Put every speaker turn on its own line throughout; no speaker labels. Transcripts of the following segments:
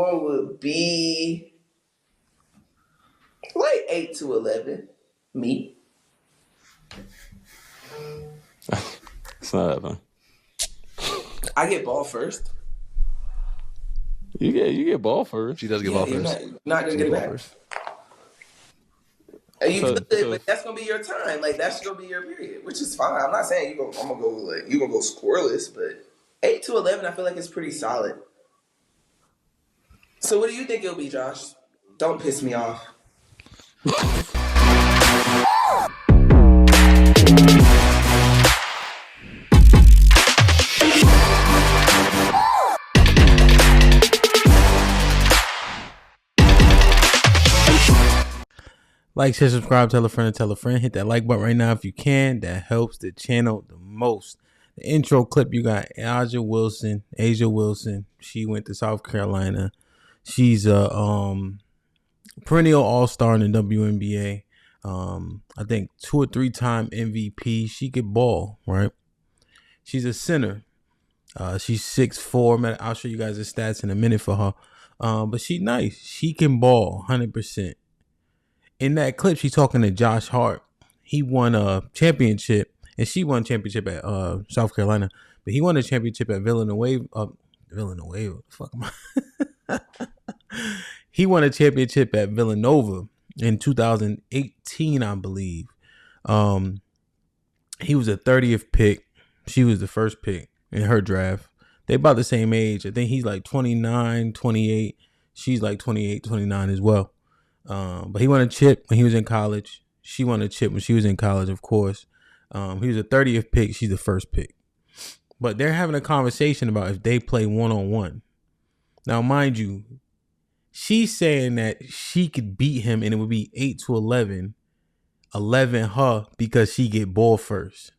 would be like 8 to 11. Me.
It's not happening.
I get ball first.
You get ball first.
She does get ball
You're
first.
not gonna get it back. And you feel it, but that's gonna be your time. Like that's gonna be your period, which is fine. I'm not saying I'm gonna go scoreless, but 8 to 11, I feel like it's pretty solid. So what do you think it'll be, Josh? Don't piss me off.
Like, share, subscribe, tell a friend. Hit that like button right now if you can. That helps the channel the most. The intro clip, you got Asia Wlson. She went to South Carolina. She's a perennial all-star in the Wnba. I think 2 or 3 time MVP. She could ball, right? She's a center. She's 6'4". I'll show you guys the stats in a minute for her. But she's nice. She can ball 100%. In that clip, she's talking to Josh Hart. He won a championship, and she won a championship at South Carolina. But he won a championship at Villanova. Fuck am I? He won a championship at Villanova in 2018, I believe. He was a 30th pick. She was the first pick in her draft. They about the same age. I think he's like 29, 28. She's like 28, 29 as well. But he won a chip when he was in college. She won a chip when she was in college, of course. He was a 30th pick. She's the first pick. But they're having a conversation about if they play one-on-one. Now, mind you, she's saying that she could beat him and it would be 8 to 11. 11 her because she get ball first.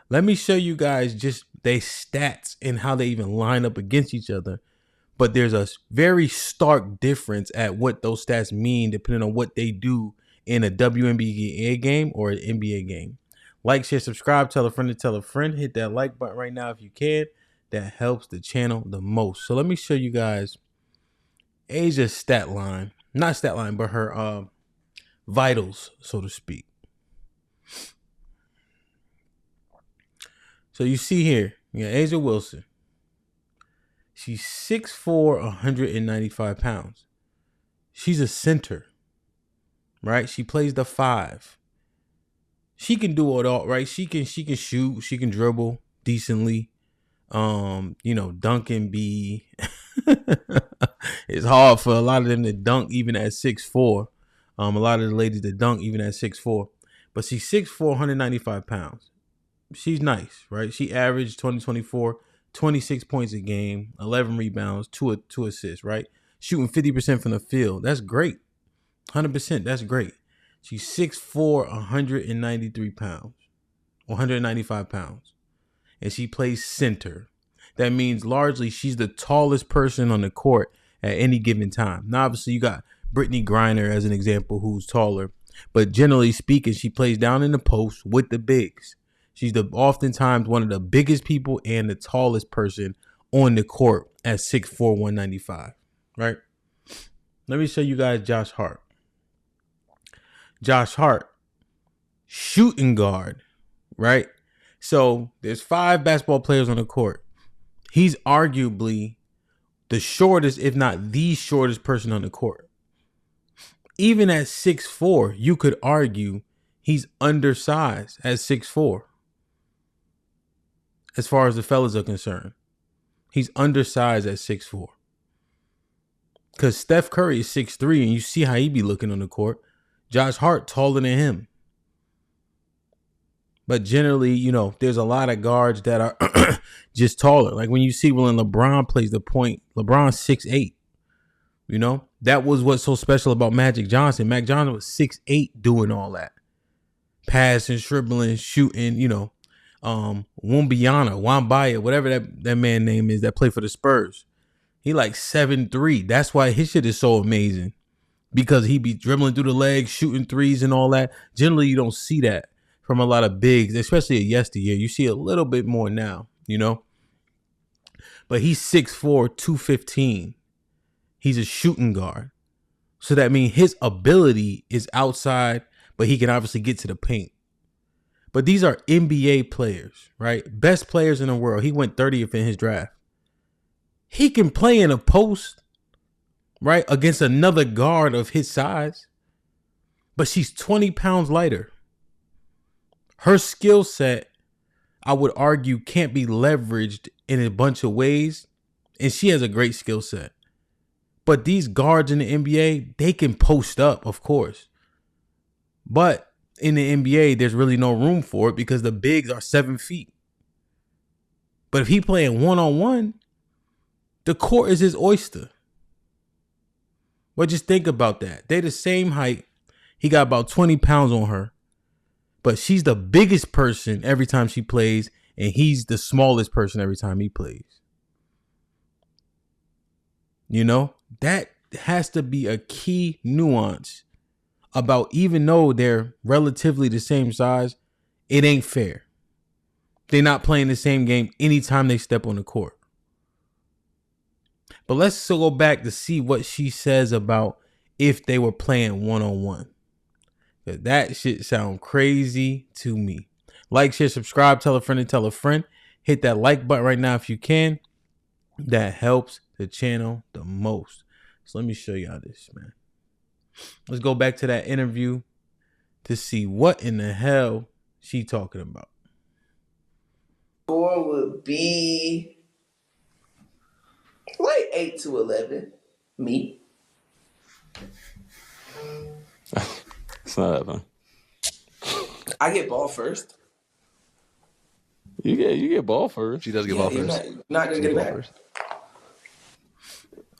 Let me show you guys just their stats and how they even line up against each other. But there's a very stark difference at what those stats mean depending on what they do in a WNBA game or an NBA game. Like, share, subscribe, tell a friend to tell a friend. Hit that like button right now if you can. That helps the channel the most. So let me show you guys Asia's stat line. Not stat line, but her vitals, so to speak. So you see here, you got Asia Wlson. She's 6'4", 195 pounds. She's a center, right? She plays the 5. She can do it all, right? She can shoot. She can dribble decently. Dunk and be. It's hard for a lot of them to dunk even at 6'4". A lot of the ladies that dunk even at 6'4". But she's 6'4", 195 pounds. She's nice, right? She averaged 2024. 26 points a game, 11 rebounds, 2 assists, right? Shooting 50% from the field. That's great. 100%. That's great. She's 6'4", 193 pounds, 195 pounds. And she plays center. That means largely she's the tallest person on the court at any given time. Now, obviously, you got Brittany Griner as an example who's taller. But generally speaking, she plays down in the post with the bigs. She's oftentimes one of the biggest people and the tallest person on the court at 6'4", 195, right? Let me show you guys Josh Hart. Josh Hart, shooting guard, right? So there's 5 basketball players on the court. He's arguably the shortest, if not the shortest person on the court. Even at 6'4", you could argue he's undersized at 6'4". As far as the fellas are concerned, he's undersized at 6'4". Because Steph Curry is 6'3", and you see how he be looking on the court. Josh Hart taller than him. But generally, there's a lot of guards that are just taller. Like when you see when LeBron plays the point, LeBron's 6'8". That was what's so special about Magic Johnson. Magic Johnson was 6'8", doing all that. Passing, dribbling, shooting, Wnba, whatever that man name is that played for the Spurs. He like 7'3". That's why his shit is so amazing. Because he be dribbling through the legs, shooting threes and all that. Generally, you don't see that from a lot of bigs, especially yesteryear. You see a little bit more now, But he's 6'4", 215. He's a shooting guard. So that means his ability is outside, but he can obviously get to the paint. But these are NBA players, right? Best players in the world. He went 30th in his draft. He can play in a post, right, against another guard of his size. But she's 20 pounds lighter. Her skill set, I would argue, can't be leveraged in a bunch of ways. And she has a great skill set. But these guards in the NBA, they can post up, of course. But in the NBA, there's really no room for it because the bigs are 7 feet. But if he playing one-on-one, the court is his oyster. But just think about that. They're the same height. He got about 20 pounds on her. But she's the biggest person every time she plays, and he's the smallest person every time he plays. You know, that has to be a key nuance about, even though they're relatively the same size, it ain't fair. They're not playing the same game anytime they step on the court. But let's still go back to see what she says about if they were playing one-on-one. That shit sound crazy to me. Like, share, subscribe, tell a friend and tell a friend. Hit that like button right now if you can. That helps the channel the most. So let me show y'all this, man. Let's go back to that interview to see what in the hell she talking about.
Score would be like 8 to 11. Me.
It's not that fun.
I get ball first.
You get ball first.
She does get ball
You're
first.
not gonna get it back.
First.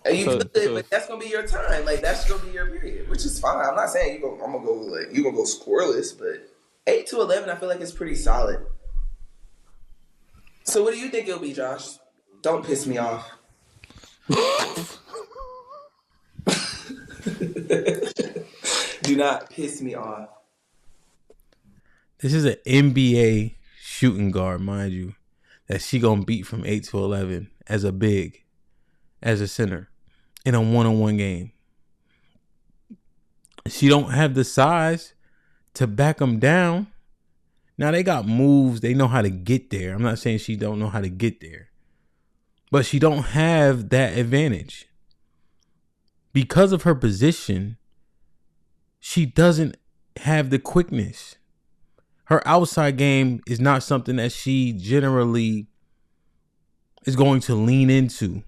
And you
So-
could, but that's gonna be your time. Like, that's gonna be your period, which is fine. I'm not saying I'm gonna go scoreless, but 8 to 11, I feel like it's pretty solid. So what do you think it'll be, Josh? Don't piss me off. Do not piss me off.
This is an NBA shooting guard, mind you, that she gonna beat from 8 to 11 as a big, as a center in a one-on-one game. She don't have the size to back them down. Now, they got moves. They know how to get there. I'm not saying she don't know how to get there. But she don't have that advantage. Because of her position, she doesn't have the quickness. Her outside game is not something that she generally is going to lean into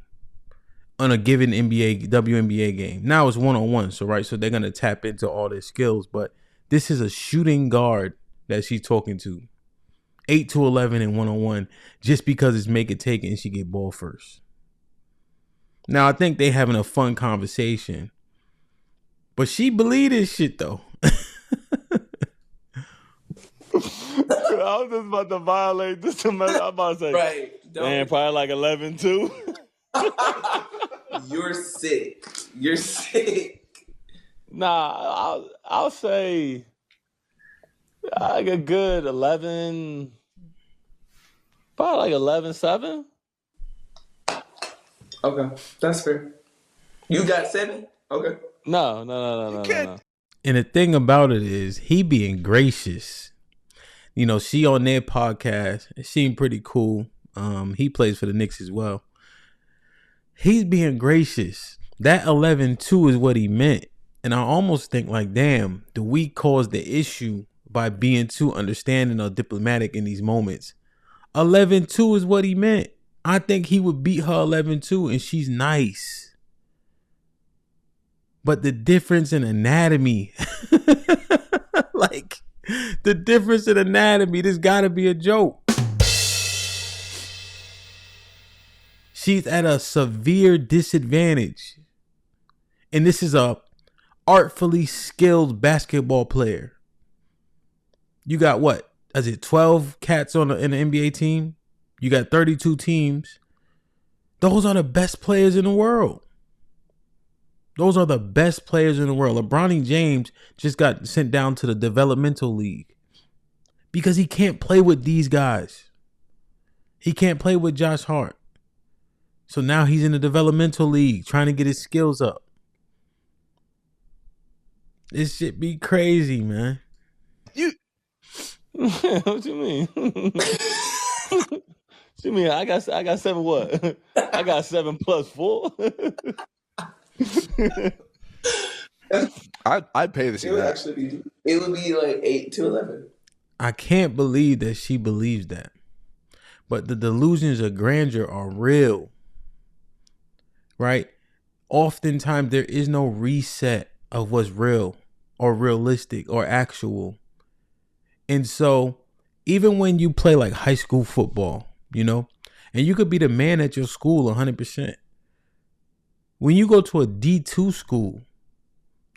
on a given WNBA game. Now it's one-on-one, so they're going to tap into all their skills. But this is a shooting guard that she's talking to. 8 to 11 and one-on-one, just because it's make it take it and she get ball first. Now, I think they having a fun conversation. But she believe this shit, though.
I was just about to violate this. I'm about to say,
Right.
man, probably like 11 too.
You're sick. You're sick.
Nah, I'll say like a good 11, probably like 11-7.
Okay, that's fair. You got 7? Okay.
No.
And the thing about it is, he being gracious. You know, she on their podcast. It seemed pretty cool. He plays for the Knicks as well. He's being gracious. That 11-2 is what he meant. And I almost think like, damn, do we cause the issue by being too understanding or diplomatic in these moments? 11-2 is what he meant. I think he would beat her 11-2 and she's nice. But the difference in anatomy, like the difference in anatomy, this gotta be a joke. She's at a severe disadvantage. And this is a artfully skilled basketball player. You got what? Is it 12 cats in the NBA team? You got 32 teams. Those are the best players in the world. Those are the best players in the world. LeBron James just got sent down to the developmental league because he can't play with these guys. He can't play with Josh Hart. So now he's in the developmental league trying to get his skills up. This shit be crazy, man.
What you mean? What you mean? I got 7 what? I got 7 plus 4.
I'd pay to see
It would
that.
actually be. It would be like 8 to 11.
I can't believe that she believes that. But the delusions of grandeur are real. Right? Oftentimes there is no reset of what's real or realistic or actual. And so even when you play like high school football, you know, and you could be the man at your school 100%. When you go to a D2 school,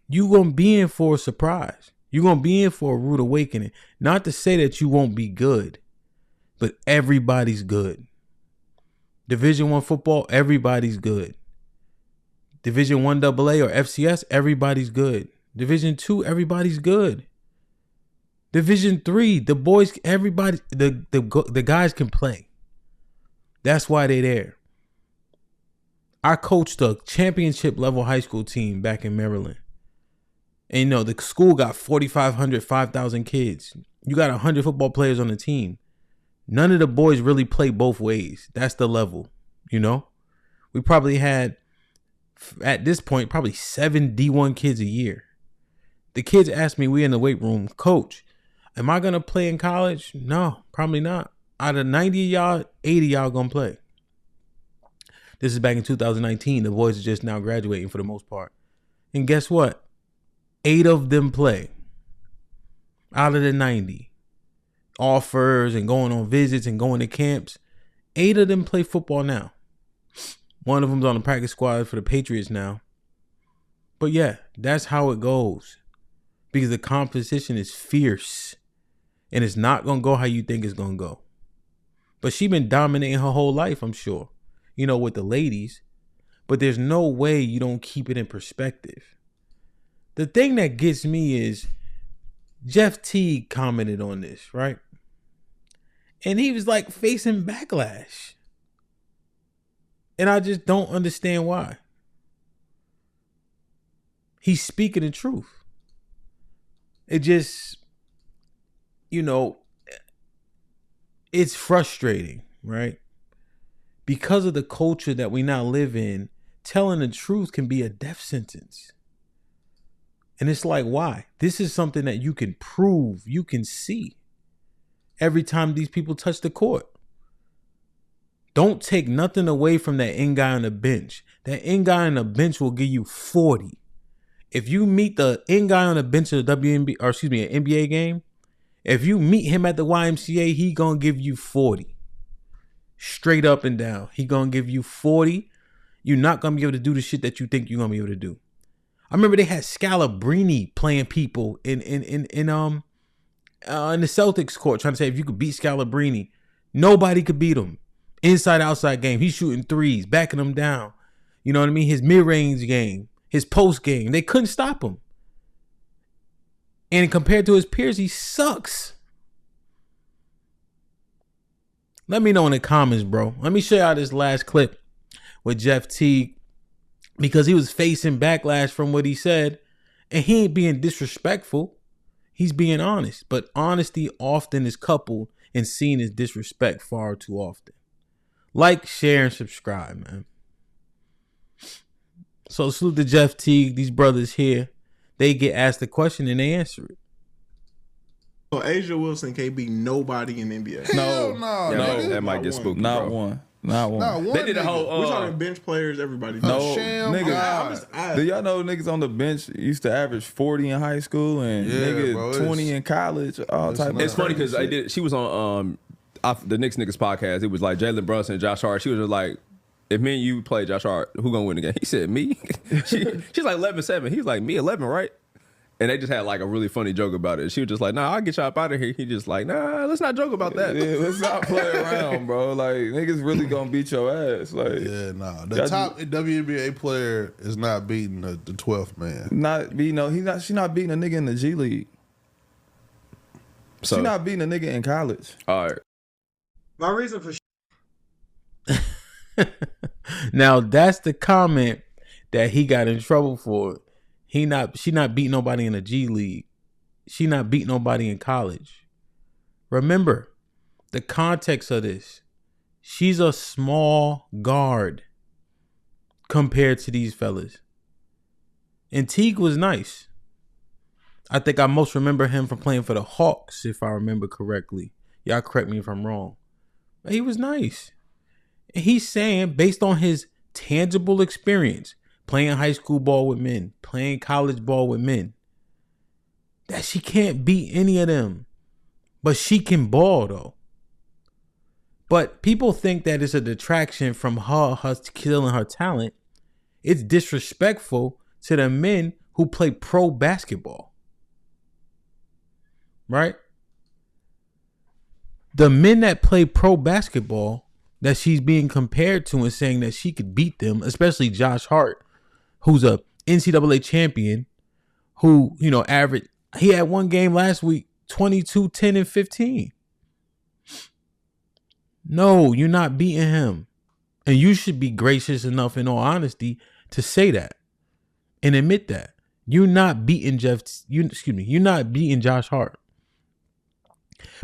you're going to be in for a surprise. You're going to be in for a rude awakening. Not to say that you won't be good, but everybody's good. Division I football, everybody's good. Division Wnba or FCS, everybody's good. Division II, everybody's good. Division III, the boys, everybody, the guys can play. That's why they're there. I coached a championship level high school team back in Maryland. And you know, the school got 4,500, 5,000 kids. You got 100 football players on the team. None of the boys really play both ways. That's the level, you know? We probably had, at this point, probably 7 D1 kids a year. The kids asked me, we in the weight room, Coach, am I going to play in college? No, probably not. Out of 90 of y'all, 80 of y'all going to play. This is back in 2019. The boys are just now graduating for the most part. And guess what? 8 of them play out of the 90. Offers and going on visits and going to camps. 8 of them play football now. One of them's on the practice squad for the Patriots now. But yeah, that's how it goes. Because the competition is fierce. And it's not going to go how you think it's going to go. But she been dominating her whole life, I'm sure. You know, with the ladies. But there's no way you don't keep it in perspective. The thing that gets me is Jeff Teague commented on this, right? And he was like facing backlash. And I just don't understand why. He's speaking the truth. It just, you know, it's frustrating, right? Because of the culture that we now live in, telling the truth can be a death sentence. And it's like, why? This is something that you can prove, you can see every time these people touch the court. Don't take nothing away from that end guy on the bench. That end guy on the bench will give you 40. If you meet the end guy on the bench of the an NBA game, if you meet him at the YMCA, he gonna give you 40. Straight up and down. He gonna give you 40. You're not gonna be able to do the shit that you think you're gonna be able to do. I remember they had Scalabrine playing people in the Celtics court, trying to say if you could beat Scalabrine. Nobody could beat him. Inside outside game. He's shooting threes, backing them down. You know what I mean? His mid-range game, his post game. They couldn't stop him. And compared to his peers, he sucks. Let me know in the comments, bro. Let me show y'all this last clip with Jeff Teague. Because he was facing backlash from what he said. And he ain't being disrespectful. He's being honest. But honesty often is coupled and seen as disrespect far too often. Like, share, and subscribe, man. So salute to Jeff Teague. These brothers here, they get asked a question and they answer it.
So Asia Wlson can't beat nobody in the NBA.
No,
that might get spooky.
Not
bro.
one. Not one.
They did a whole.
We're talking bench players, everybody.
No,
Sham
nigga.
God.
Do y'all know niggas on the bench used to average 40 in high school and nigga
bro,
20 in college? All type of
It's funny because
shit.
she was on the Knicks Niggas podcast. It was like Jalen Brunson and Josh Hart. She was just like, if me and you play Josh Hart, who gonna win the game? He said, me. She's like 11-7. He was like, me 11, right? And they just had like a really funny joke about it. She was just like, nah, I'll get y'all up out of here. He just like, nah, let's not joke about that.
Yeah, let's not play around, bro. Like, niggas really gonna beat your ass. Like,
yeah, nah. The top WNBA player is not beating the 12th man.
Not beating she's not beating a nigga in the G League.
So,
she's not beating a nigga in college.
All right.
My reason for
Now that's the comment that he got in trouble for. She not beating nobody in the G League. She not beating nobody in college. Remember the context of this. She's a small guard compared to these fellas. And Teague was nice. I think I most remember him from playing for the Hawks, if I remember correctly. Y'all correct me if I'm wrong. But he was nice. And he's saying, based on his tangible experience, playing high school ball with men, playing college ball with men, that she can't beat any of them. But she can ball, though. But people think that it's a detraction from her killing her talent. It's disrespectful to the men who play pro basketball. Right? The men that play pro basketball that she's being compared to and saying that she could beat them, especially Josh Hart, who's a NCAA champion, who, average. He had one game last week, 22, 10, and 15. No, you're not beating him. And you should be gracious enough, in all honesty, to say that and admit that. You're not beating you're not beating Josh Hart.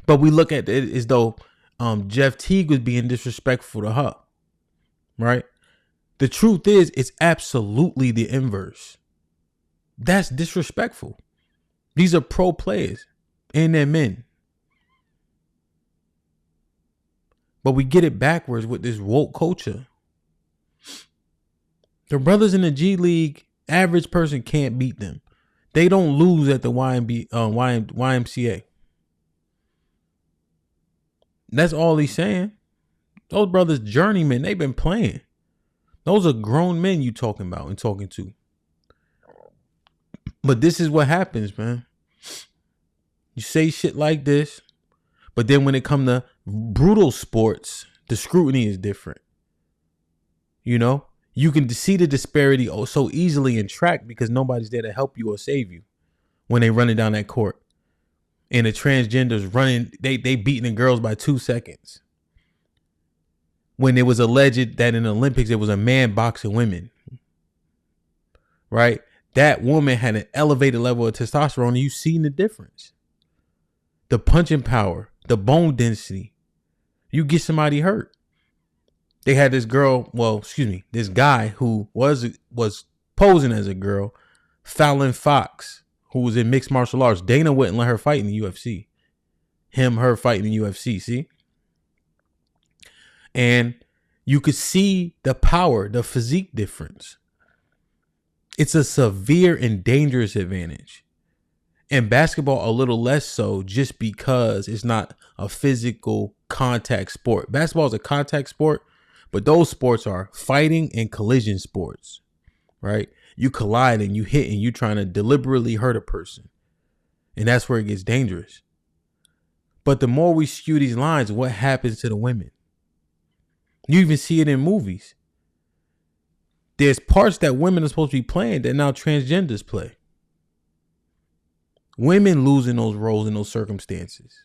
But we look at it as though Jeff Teague was being disrespectful to her. Right? The truth is, it's absolutely the inverse. That's disrespectful. These are pro players and they're men. But we get it backwards with this woke culture. The brothers in the G League, average person can't beat them. They don't lose at the YMCA. That's all he's saying. Those brothers journeymen, they've been playing. Those are grown men you talking about and talking to. But this is what happens, man. You say shit like this, but then when it comes to brutal sports, the scrutiny is different. You can see the disparity so easily in track because nobody's there to help you or save you when they running down that court. And the transgenders running, they beating the girls by 2 seconds. When it was alleged that in the Olympics, it was a man boxing women. Right? That woman had an elevated level of testosterone and you seen the difference. The punching power, the bone density. You get somebody hurt. They had this this guy who was posing as a girl, Fallon Fox, who was in mixed martial arts. Dana wouldn't let her fight in the UFC. Her fighting in the UFC, see? And you could see the power, the physique difference. It's a severe and dangerous advantage. And basketball, a little less so, just because it's not a physical contact sport. Basketball is a contact sport, but those sports are fighting and collision sports, right? You collide and you hit and you trying to deliberately hurt a person. And that's where it gets dangerous. But the more we skew these lines, what happens to the women? You even see it in movies. There's parts that women are supposed to be playing that now transgenders play. Women losing those roles in those circumstances.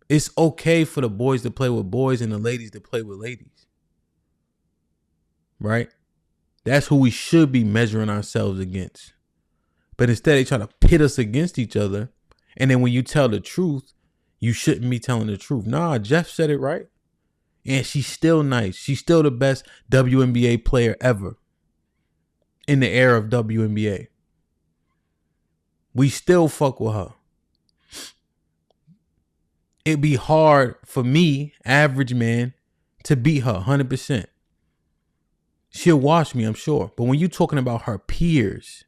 It's okay for the boys to play with boys and the ladies to play with ladies. Right? That's who we should be measuring ourselves against. But instead they try to pit us against each other. And then when you tell the truth, you shouldn't be telling the truth. Nah, Jeff said it right. And she's still nice. She's still the best WNBA player ever in the era of WNBA. We still fuck with her. It'd be hard for me, average man, to beat her 100%. She'll wash me, I'm sure. But when you're talking about her peers,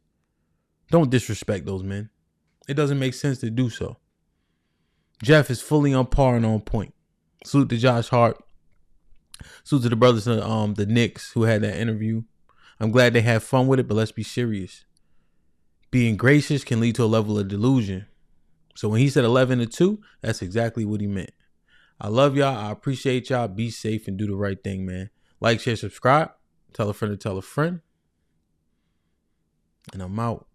don't disrespect those men. It doesn't make sense to do so. Jeff is fully on par and on point. Salute to Josh Hart. Salute to the brothers in the Knicks who had that interview. I'm glad they had fun with it, but let's be serious. Being gracious can lead to a level of delusion. So when he said 11-2, that's exactly what he meant. I love y'all. I appreciate y'all. Be safe and do the right thing, man. Like, share, subscribe. Tell a friend to tell a friend. And I'm out.